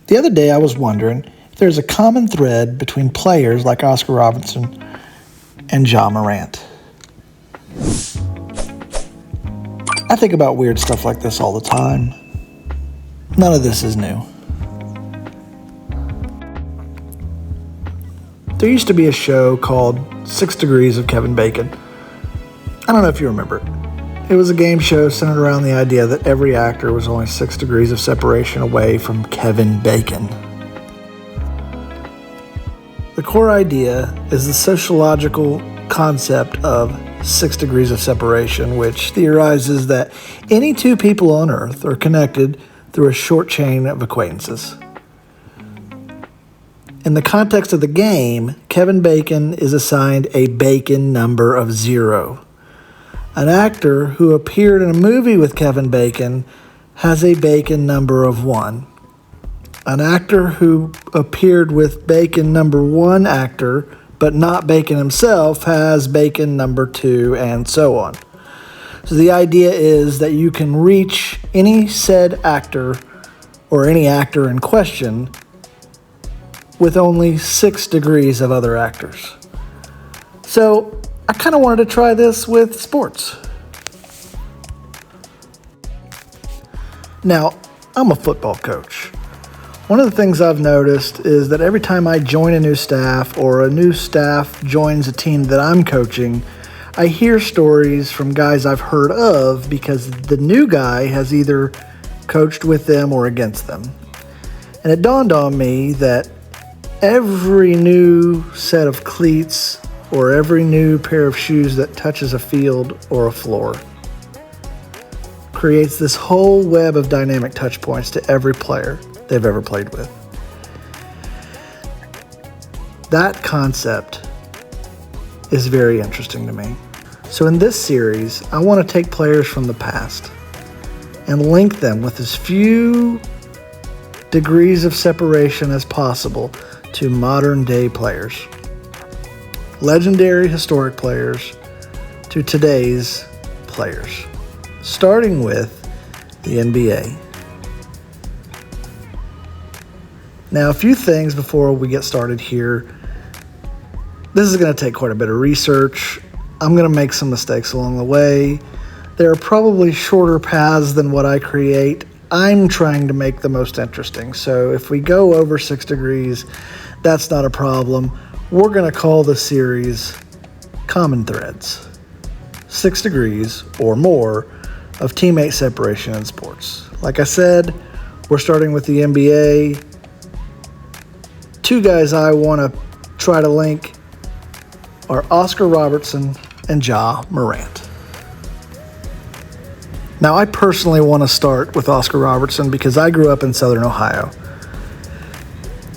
The other day I was wondering if there's a common thread between players like Oscar Robertson and Ja Morant. I think about weird stuff like this all the time. None of this is new. There used to be a show called 6 Degrees of Kevin Bacon. I don't know if you remember it. It was a game show centered around the idea that every actor was only 6 degrees of separation away from Kevin Bacon. The core idea is the sociological concept of 6 degrees of separation, which theorizes that any two people on Earth are connected through a short chain of acquaintances. In the context of the game, Kevin Bacon is assigned a Bacon number of 0. An actor who appeared in a movie with Kevin Bacon has a Bacon number of 1. An actor who appeared with Bacon number 1 actor, but not Bacon himself, has Bacon number 2, and so on. So the idea is that you can reach any said actor or any actor in question with only 6 degrees of other actors. So I kind of wanted to try this with sports. Now, I'm a football coach. One of the things I've noticed is that every time I join a new staff or a new staff joins a team that I'm coaching, I hear stories from guys I've heard of because the new guy has either coached with them or against them. And it dawned on me that every new set of cleats or every new pair of shoes that touches a field or a floor creates this whole web of dynamic touch points to every player they've ever played with. That concept is very interesting to me. So in this series, I want to take players from the past and link them with as few degrees of separation as possible to modern day players. Legendary historic players to today's players. Starting with the NBA. Now, a few things before we get started here. This is going to take quite a bit of research. I'm going to make some mistakes along the way. There are probably shorter paths than what I create. I'm trying to make the most interesting. So if we go over 6 degrees, that's not a problem. We're going to call the series Common Threads. 6 degrees or more of teammate separation in sports. Like I said, we're starting with the NBA. 2 guys I want to try to link are Oscar Robertson and Ja Morant. Now, I personally want to start with Oscar Robertson because I grew up in Southern Ohio.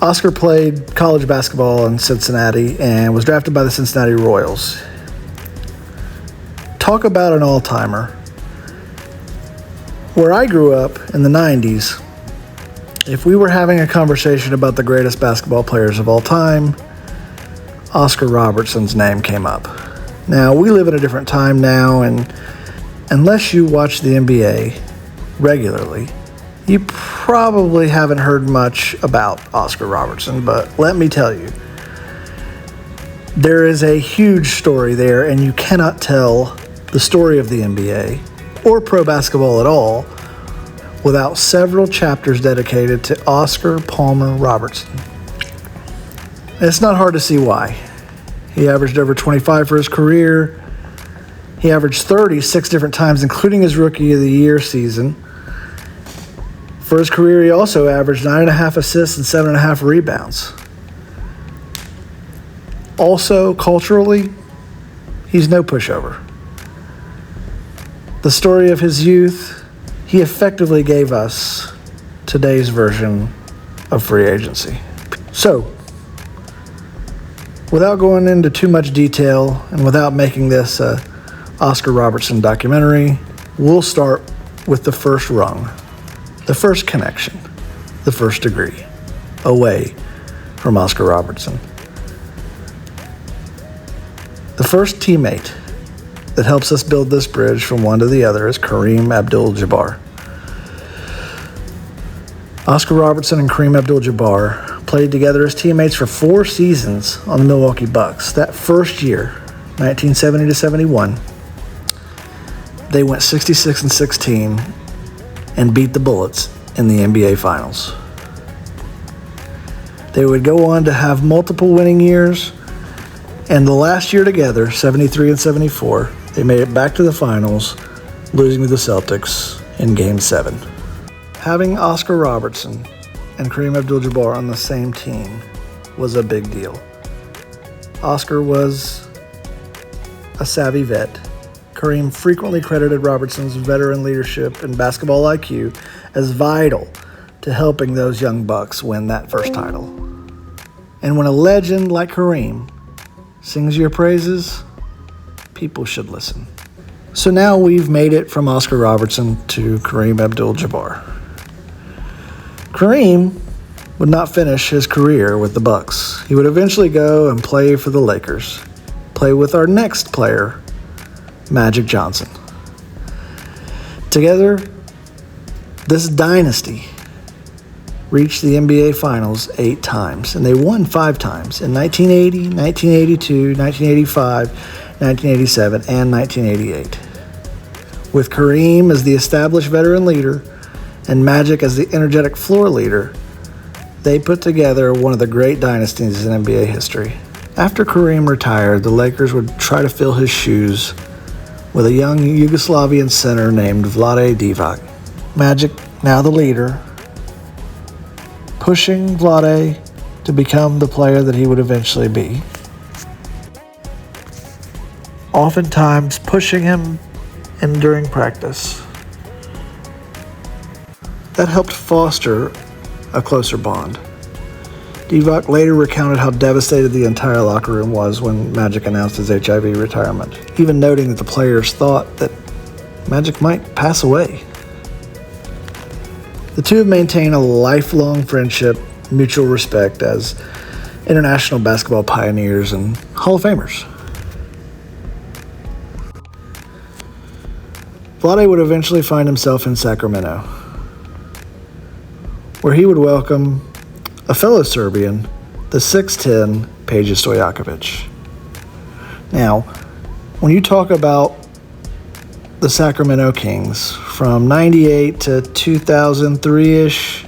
Oscar played college basketball in Cincinnati and was drafted by the Cincinnati Royals. Talk about an all-timer. Where I grew up in the 90s, if we were having a conversation about the greatest basketball players of all time, Oscar Robertson's name came up. Now, we live in a different time now, and unless you watch the NBA regularly, you probably haven't heard much about Oscar Robertson, but let me tell you, there is a huge story there, and you cannot tell the story of the NBA or pro basketball at all without several chapters dedicated to Oscar Palmer Robertson. It's not hard to see why. He averaged over 25 for his career. He averaged 30 6 different times, including his Rookie of the Year season. For his career, he also averaged 9.5 assists and 7.5 rebounds. Also, culturally, he's no pushover. The story of his youth, he effectively gave us today's version of free agency. So, without going into too much detail and without making this a Oscar Robertson documentary, we'll start with the first rung, the first connection, the first degree, away from Oscar Robertson. The first teammate that helps us build this bridge from one to the other is Kareem Abdul-Jabbar. Oscar Robertson and Kareem Abdul-Jabbar played together as teammates for 4 seasons on the Milwaukee Bucks. That first year, 1970 to 71, they went 66-16 and beat the Bullets in the NBA Finals. They would go on to have multiple winning years, and the last year together, 73 and 74, they made it back to the finals, losing to the Celtics in Game 7. Having Oscar Robertson and Kareem Abdul-Jabbar on the same team was a big deal. Oscar was a savvy vet. Kareem frequently credited Robertson's veteran leadership and basketball IQ as vital to helping those young Bucks win that first title. And when a legend like Kareem sings your praises, people should listen. So now we've made it from Oscar Robertson to Kareem Abdul-Jabbar. Kareem would not finish his career with the Bucks. He would eventually go and play for the Lakers, play with our next player, Magic Johnson. Together, this dynasty reached the NBA Finals 8 times, and they won 5 times in 1980, 1982, 1985, 1987, and 1988. With Kareem as the established veteran leader and Magic as the energetic floor leader, they put together one of the great dynasties in NBA history. After Kareem retired, the Lakers would try to fill his shoes with a young Yugoslavian center named Vlade Divac. Magic, now the leader, pushing Vlade to become the player that he would eventually be. Oftentimes pushing him and during practice. That helped foster a closer bond. Divac later recounted how devastated the entire locker room was when Magic announced his HIV retirement, even noting that the players thought that Magic might pass away. The two have maintained a lifelong friendship, mutual respect as international basketball pioneers and Hall of Famers. Vlade would eventually find himself in Sacramento, where he would welcome a fellow Serbian, the 6'10" Peja Stojaković. Now, when you talk about the Sacramento Kings from 98 to 2003-ish,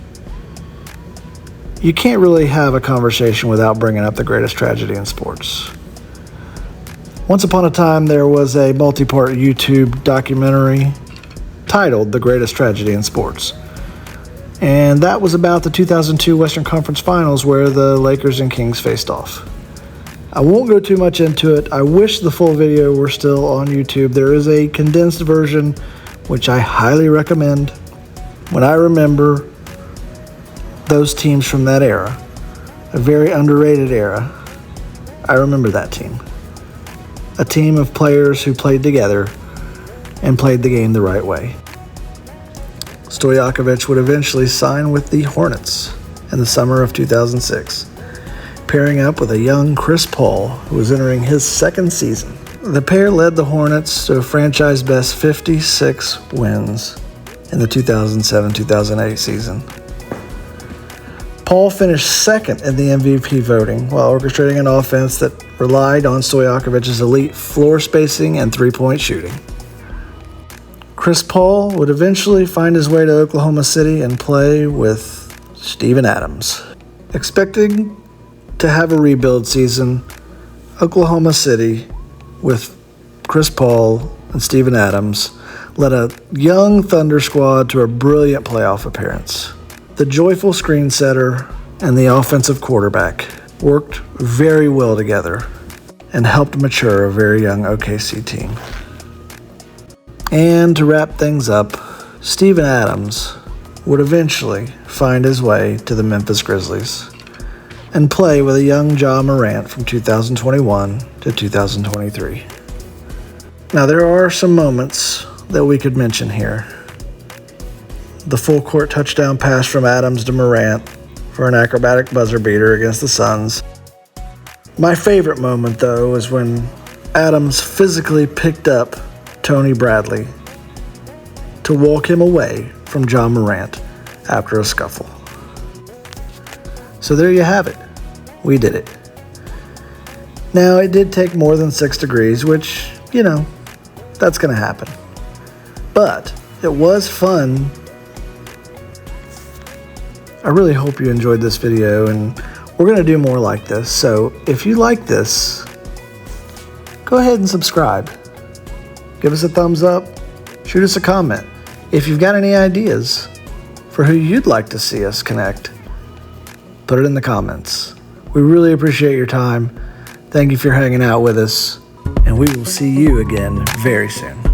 you can't really have a conversation without bringing up the greatest tragedy in sports. Once upon a time, there was a multi-part YouTube documentary titled The Greatest Tragedy in Sports. And that was about the 2002 Western Conference Finals where the Lakers and Kings faced off. I won't go too much into it. I wish the full video were still on YouTube. There is a condensed version, which I highly recommend. When I remember those teams from that era, a very underrated era, I remember that team. A team of players who played together and played the game the right way. Stojaković would eventually sign with the Hornets in the summer of 2006, pairing up with a young Chris Paul who was entering his second season. The pair led the Hornets to a franchise-best 56 wins in the 2007-2008 season. Paul finished second in the MVP voting while orchestrating an offense that relied on Stojakovic's elite floor spacing and three-point shooting. Chris Paul would eventually find his way to Oklahoma City and play with Steven Adams. Expecting to have a rebuild season, Oklahoma City, with Chris Paul and Steven Adams, led a young Thunder squad to a brilliant playoff appearance. The joyful screen setter and the offensive quarterback worked very well together and helped mature a very young OKC team. And to wrap things up, Steven Adams would eventually find his way to the Memphis Grizzlies and play with a young Ja Morant from 2021 to 2023. Now, there are some moments that we could mention here. The full court touchdown pass from Adams to Morant for an acrobatic buzzer beater against the Suns. My favorite moment, though, is when Adams physically picked up Tony Bradley to walk him away from Ja Morant after a scuffle. So there you have it. We did it. Now, it did take more than 6 degrees, which, you know, that's going to happen. But it was fun. I really hope you enjoyed this video, and we're going to do more like this. So if you like this, go ahead and subscribe. Give us a thumbs up. Shoot us a comment. If you've got any ideas for who you'd like to see us connect, put it in the comments. We really appreciate your time. Thank you for hanging out with us, and we will see you again very soon.